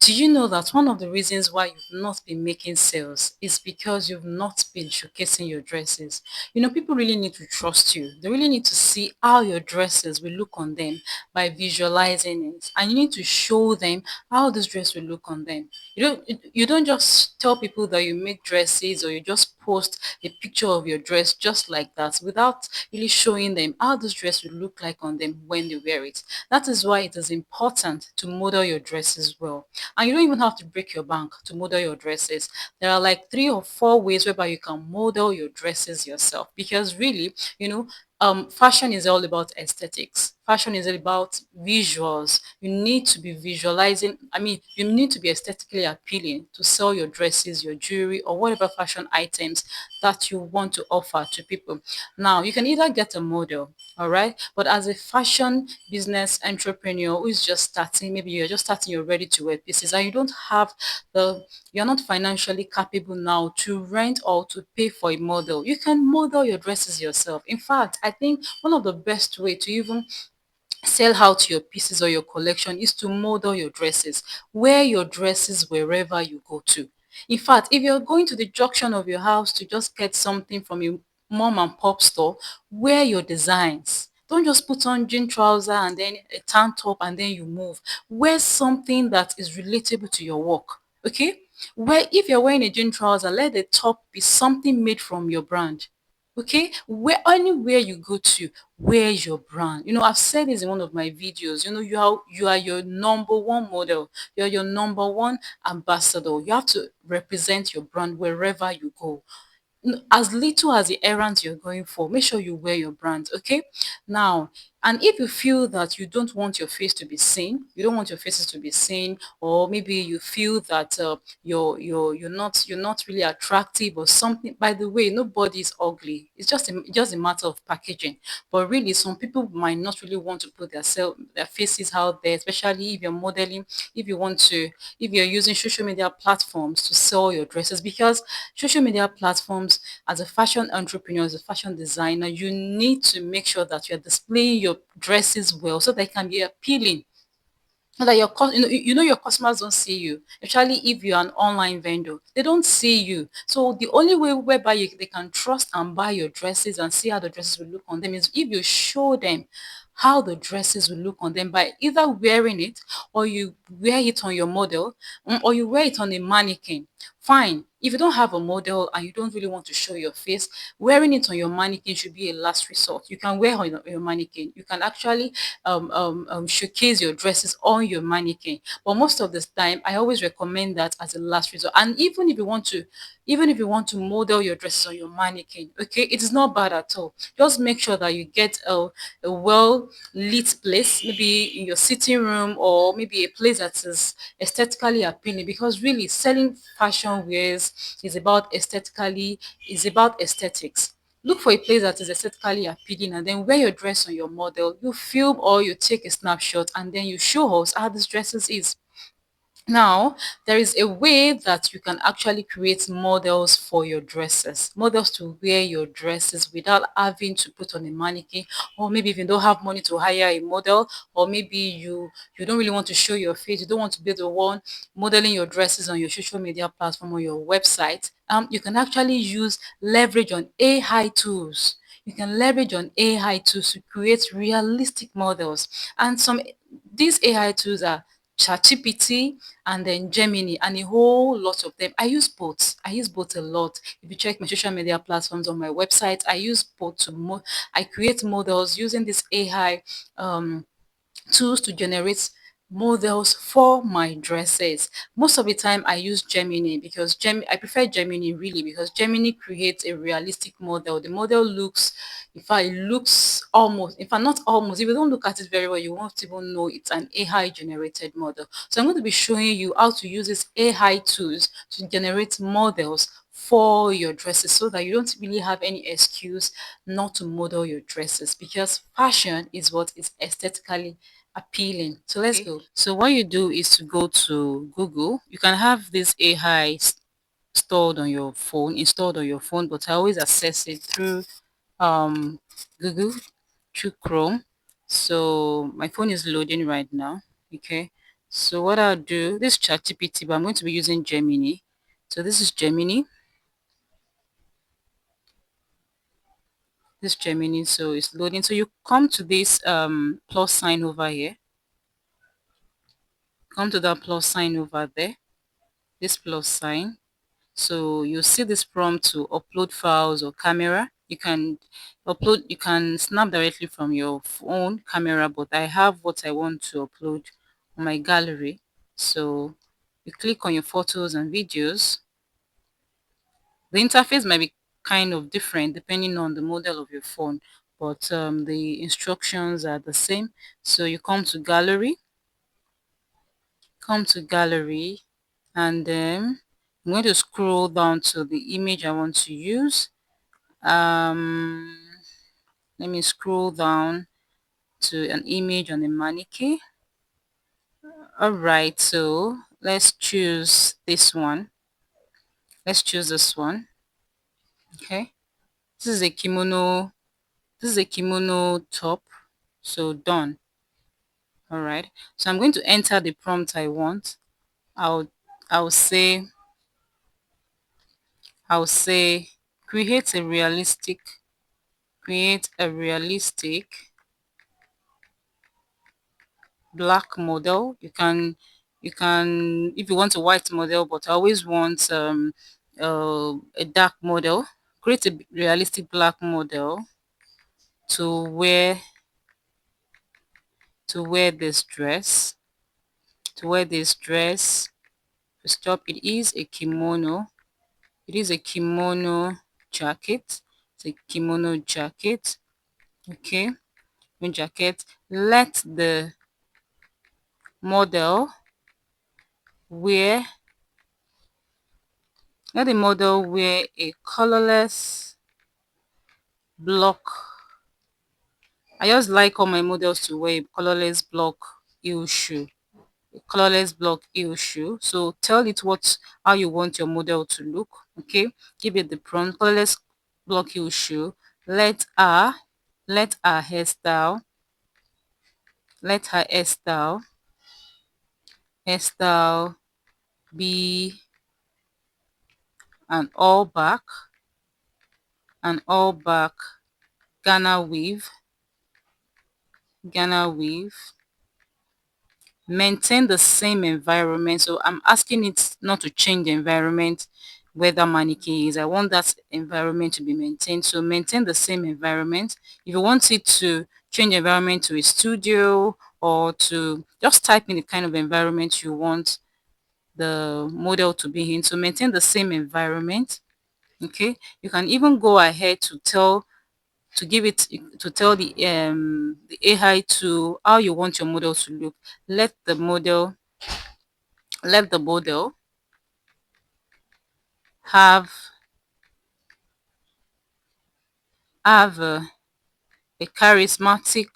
Do you know that one of the reasons why you've not been making sales is because you've not been showcasing your dresses? People really need to trust you. They really need to see how your dresses will look on them by visualizing it. And you need to show them how this dress will look on them. You don't just tell people that you make dresses, or you just post a picture of your dress just like that without really showing them how this dress will look like on them when they wear it. That is why it is important to model your dresses well. And you don't even have to break your bank to model your dresses. There are like 3 or 4 ways whereby you can model your dresses yourself, because really, fashion is all about aesthetics. Fashion is all about visuals. You need to be visualizing. I mean, you need to be aesthetically appealing to sell your dresses, your jewelry, or whatever fashion items that you want to offer to people. Now, you can either get a model, all right, but as a fashion business entrepreneur who is just starting, maybe you're just starting your ready to wear pieces, and you don't have you're not financially capable now to rent or to pay for a model. You can model your dresses yourself. In fact, I think one of the best way to even sell out your pieces or your collection is to model your dresses. Wear your dresses wherever you go to. In fact, if you're going to the junction of your house to just get something from a mom and pop store, wear your designs. Don't just put on jean trouser and then a tank top and then you move. Wear something that is relatable to your work. Okay? Where if you're wearing a jean trouser, let the top be something made from your brand. Okay, where anywhere you go to, wear your brand. I've said this in one of my videos. You are your number one model. You're your number one ambassador. You have to represent your brand wherever you go. As little as the errands you're going for, make sure you wear your brand. Okay, now, and if you feel that you don't want your face to be seen, you don't want your faces to be seen, or maybe you feel that you're not really attractive or something. By the way, nobody is ugly. It's just a matter of packaging. But really, some people might not really want to put their faces out there, especially if you're modeling, if you want to, if you're using social media platforms to sell your dresses, because social media platforms, as a fashion entrepreneur, as a fashion designer, you need to make sure that you're displaying your dresses well so they can be appealing, so that your customers don't see you, especially if you're an online vendor. They don't see you. So the only way whereby they can trust and buy your dresses and see how the dresses will look on them is if you show them how the dresses will look on them by either wearing it, or you wear it on your model, or you wear it on a mannequin. Fine. If you don't have a model and you don't really want to show your face, wearing it on your mannequin should be a last resort. You can wear on your mannequin. You can actually showcase your dresses on your mannequin. But most of the time, I always recommend that as a last resort. And even if you want to model your dresses on your mannequin, okay, it is not bad at all. Just make sure that you get a well lit place, maybe in your sitting room, or maybe a place that is aesthetically appealing, because really selling fashion wears is about aesthetics. Look for a place that is aesthetically appealing, and then wear your dress on your model. You film or you take a snapshot and then you show us how this dresses is. Now, there is a way that you can actually create models for your dresses, models to wear your dresses without having to put on a mannequin, or maybe if you don't have money to hire a model, or maybe you don't really want to show your face, you don't want to be the one modeling your dresses on your social media platform or your website. You can actually use leverage on AI tools. You can leverage on AI tools to create realistic models. And these AI tools are ChatGPT and then Gemini and a whole lot of them. I use both. I use both a lot. If you check my social media platforms on my website, I use both I create models using this AI tools to generate models for my dresses. Most of the time I use Gemini, because I prefer Gemini really, because Gemini creates a realistic model. The model looks, in fact, it looks almost, in fact, not almost, if you don't look at it very well, you won't even know it's an AI generated model. So I'm going to be showing you how to use these AI tools to generate models for your dresses, so that you don't really have any excuse not to model your dresses, because fashion is what is aesthetically appealing. So let's go. So what you do is to go to Google. You can have this AI installed on your phone, but I always access it through um Google, through Chrome. So my phone is loading right now. Okay. So what I'll do, this is ChatGPT, but I'm going to be using Gemini. So this is Gemini. This Gemini, so it's loading. So you come to this plus sign over here. Come to that plus sign over there. This plus sign. So you see this prompt to upload files or camera. You can snap directly from your phone camera, but I have what I want to upload on my gallery. So you click on your photos and videos. The interface might be kind of different depending on the model of your phone, but the instructions are the same. So you come to gallery, and then I'm going to scroll down to the image I want to use. Um, Let me scroll down to an image on a mannequin. All right, so let's choose this one. Let's choose this one. Okay, this is a kimono. This is a kimono top. So done. All right. So I'm going to enter the prompt I want. I'll I'll say I'll say create a realistic black model. You can if you want a white model, but I always want a dark model. Create a realistic black model to wear to wear this dress. To wear this dress. Stop. It is a kimono. It is a kimono jacket. It's a kimono jacket. Okay. Jacket. Model wear let the model wear a colorless block. I just like all my models to wear a colorless block heel shoe. A colorless block heel shoe. So tell it how you want your model to look. Okay. Give it the prompt. Colorless block heel shoe. Let her let her hairstyle let her hairstyle be an all back Ghana weave. Maintain the same environment. So I'm asking it not to change the environment where that mannequin is. I want that environment to be maintained. So maintain the same environment. If you want it to change environment to a studio, or to just type in the kind of environment you want the model to be in, so maintain the same environment. Okay, you can even go ahead to give it to tell the AI to how you want your model to look. Let the model let the model have a charismatic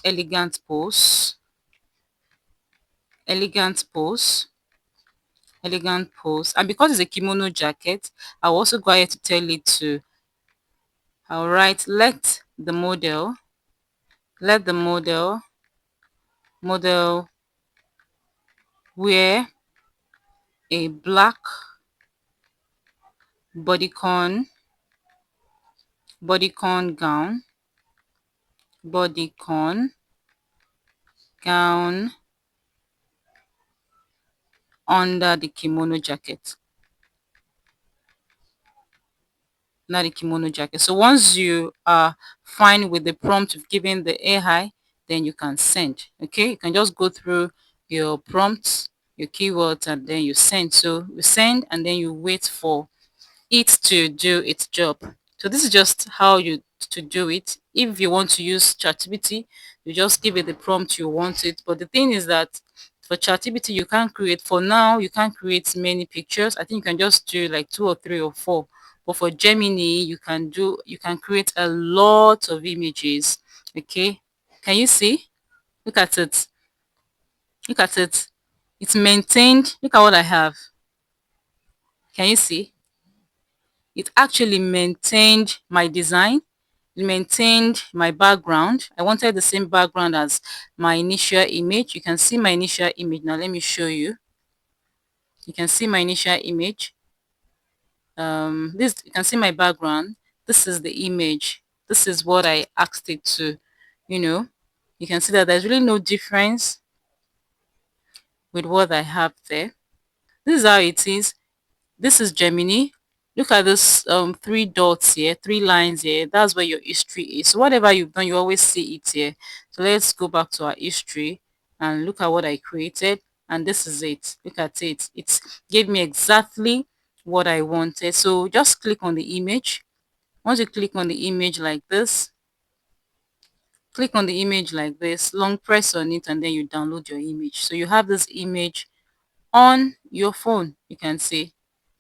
elegant pose and because it's a kimono jacket, I'll also go ahead to tell it to all right, let the model wear a black bodycon bodycon bodycon gown under the kimono jacket. Not the kimono jacket. So once you are fine with the prompt you've given the AI, then you can send. Okay, you can just go through your prompts, your keywords, and then you send. So you send and then you wait for it to do its job. So this is just how you to do it. If you want to use ChatGPT, you just give it the prompt you want it. But the thing is that for ChatGPT, for now, you can't create many pictures. I think you can just do like 2 or 3 or 4. But for Gemini, you can create a lot of images. Okay. Can you see? Look at it. Look at it. It's maintained. Look at what I have. Can you see? It actually maintained my design. maintained my background. I wanted the same background as my initial image. You can see my initial image. Now let me show you. You can see my initial image. This, you can see my background. This is the image. This is what I asked it to, you know. You can see that there's really no difference with what I have there. This is how it is. This is Gemini. Look at this three dots here, three lines here. That's where your history is. So whatever you've done, you always see it here. So let's go back to our history and look at what I created. And this is it. Look at it. It gave me exactly what I wanted. So just click on the image. Once you click on the image like this, long press on it, and then you download your image. So you have this image on your phone. You can see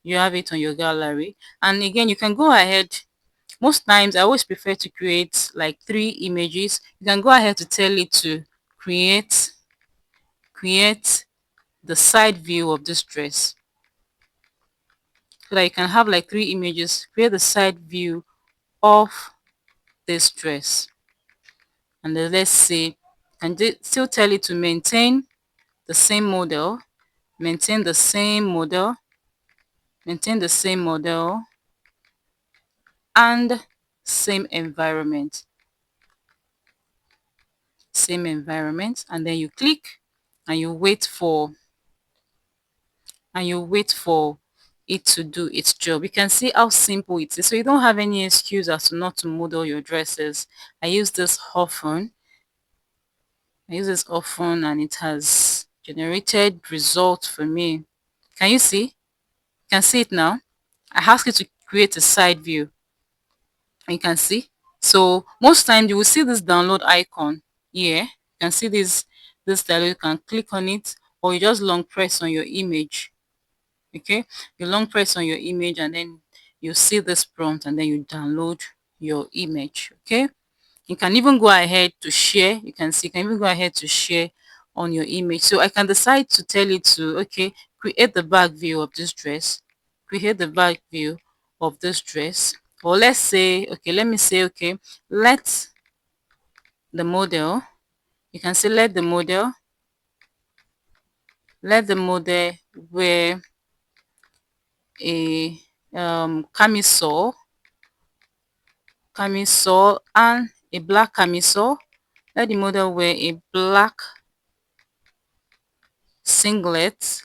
you have it on your gallery, and again you can go ahead. Most times I always prefer to create like 3 images. You can go ahead to tell it to create the side view of this dress, so that you can have like 3 images. Create the side view of this dress, and then let's say, and still tell it to maintain the same model, maintain the same model, maintain the same model, and same environment, and then you click and you wait for it to do its job. You can see how simple it is, so you don't have any excuse as to not to model your dresses. I use this often. And it has generated results for me. Can you see? You can see it now. I ask you to create a side view, and you can see. So most times you will see this download icon here. You can see this download. You can click on it, or you just long press on your image. Okay, you long press on your image, and then you see this prompt, and then you download your image. Okay, you can even go ahead to share. You can see, you can even go ahead to share on your image. So I can decide to tell it to, okay, create the back view of this dress, create the back view of this dress. Or let's say, okay, let me say, okay, let the model, you can say let the model wear a camisole and a black camisole. Let the model wear a black singlet,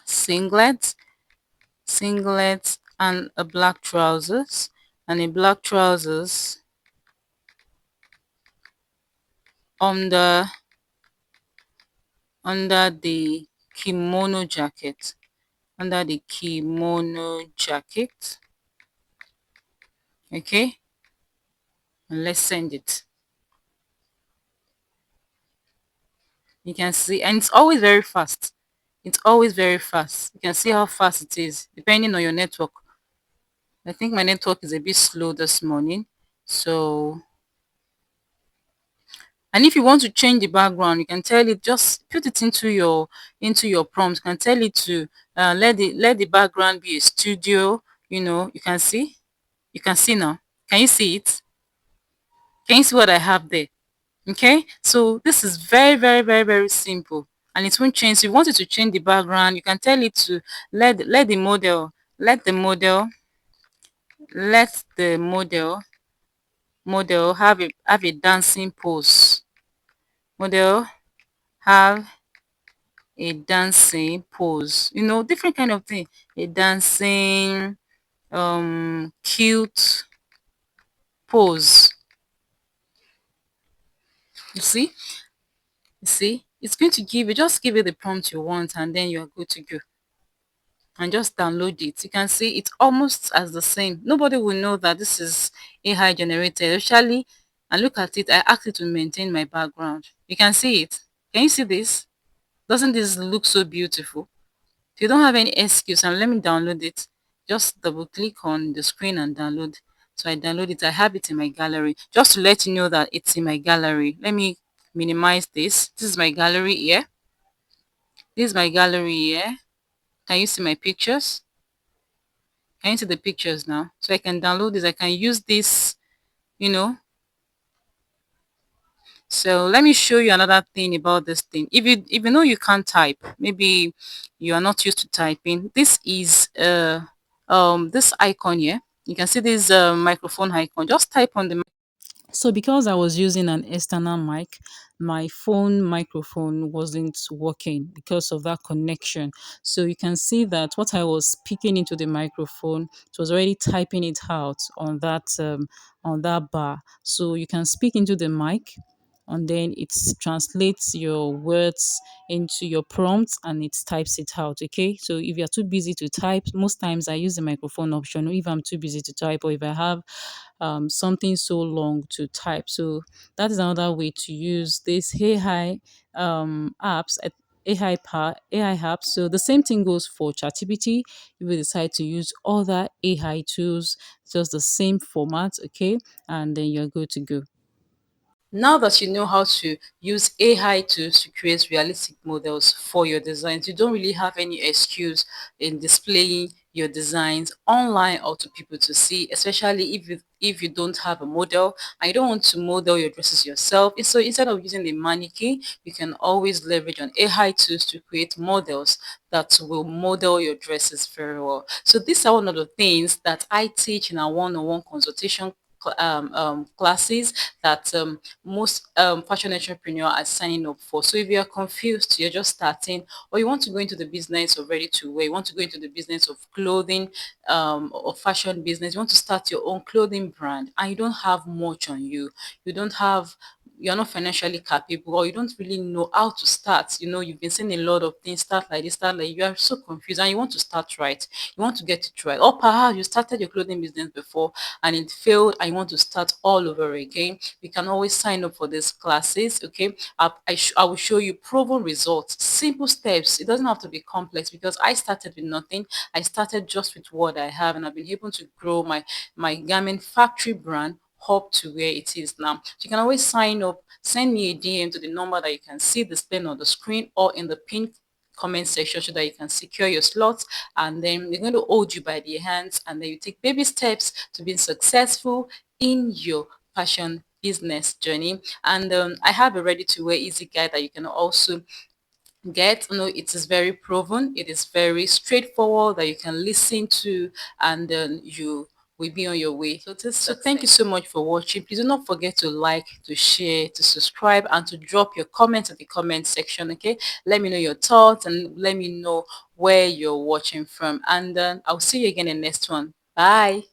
singlet, and a black trousers, under the kimono jacket, okay, and let's send it. You can see, and it's always very fast. It's always very fast. You can see how fast it is depending on your network. I think my network is a bit slow this morning. So, and if you want to change the background, you can tell it, just put it into your prompt. You can tell it to let the background be a studio. You can see, now. Can you see it? Can you see what I have there? Okay, so this is very, very, very, very simple, and it won't change. So if you want it to change the background, you can tell it to let the model let the model let the model have a dancing pose. Model have a dancing pose. Different kind of thing. A dancing cute pose. You see? It's going to give it the prompt you want, and then you're good to go. And just download it. You can see it's almost as the same. Nobody will know that this is AI generated. Actually, and look at it. I asked it to maintain my background. You can see it. Can you see this? Doesn't this look so beautiful? If you don't have any excuse, and let me download it. Just double click on the screen and download. So I download it. I have it in my gallery. Just to let you know that it's in my gallery. Let me minimize this. This is my gallery here. This is my gallery here. Can you see my pictures? Can you see the pictures now? So I can download this. I can use this, you know. So let me show you another thing about this thing. If you know you can't type, maybe you are not used to typing. This is this icon here. You can see this microphone icon. Just type on the. So because I was using an external mic, my phone microphone wasn't working because of that connection. So you can see that what I was speaking into the microphone, it was already typing it out on that bar. So you can speak into the mic and then it translates your words into your prompts and it types it out. Okay, so if you're too busy to type, most times I use the microphone option if I'm too busy to type, or if I have something so long to type. So that is another way to use this AI apps. AI apps. So the same thing goes for ChatGPT. If you decide to use other AI tools, just the same format, okay, and then you're good to go. Now that you know how to use AI tools to create realistic models for your designs, you don't really have any excuse in displaying your designs online or to people to see, especially if you don't have a model and you don't want to model your dresses yourself. And so instead of using a mannequin, you can always leverage on AI tools to create models that will model your dresses very well. So these are one of the things that I teach in our one-on-one consultation classes that most fashion entrepreneur are signing up for. So if you are confused, you're just starting, or you want to go into the business of ready to wear, you want to go into the business of clothing or fashion business, you want to start your own clothing brand and you don't have much on you, you don't have you're not financially capable, or you don't really know how to start. You've been saying a lot of things, start like this, start like, you are so confused and you want to start right, you want to get it right, or perhaps you started your clothing business before and it failed and you want to start all over again. You can always sign up for these classes. Okay, I will show you proven results, simple steps. It doesn't have to be complex because I started with nothing. I started just with what I have and I've been able to grow my garment factory brand up to where it is now. So you can always sign up, send me a DM to the number that you can see displayed on the screen or in the pinned comment section so that you can secure your slots, and then they're going to hold you by the hands and then you take baby steps to being successful in your fashion business journey. And I have a ready to wear easy guide that you can also get. It is very proven, it is very straightforward, that you can listen to, and then you will be on your way. So thank you so much for watching. Please do not forget to like, to share, to subscribe, and to drop your comments in the comment section. Okay, let me know your thoughts and let me know where you're watching from, and I'll see you again in the next one. Bye.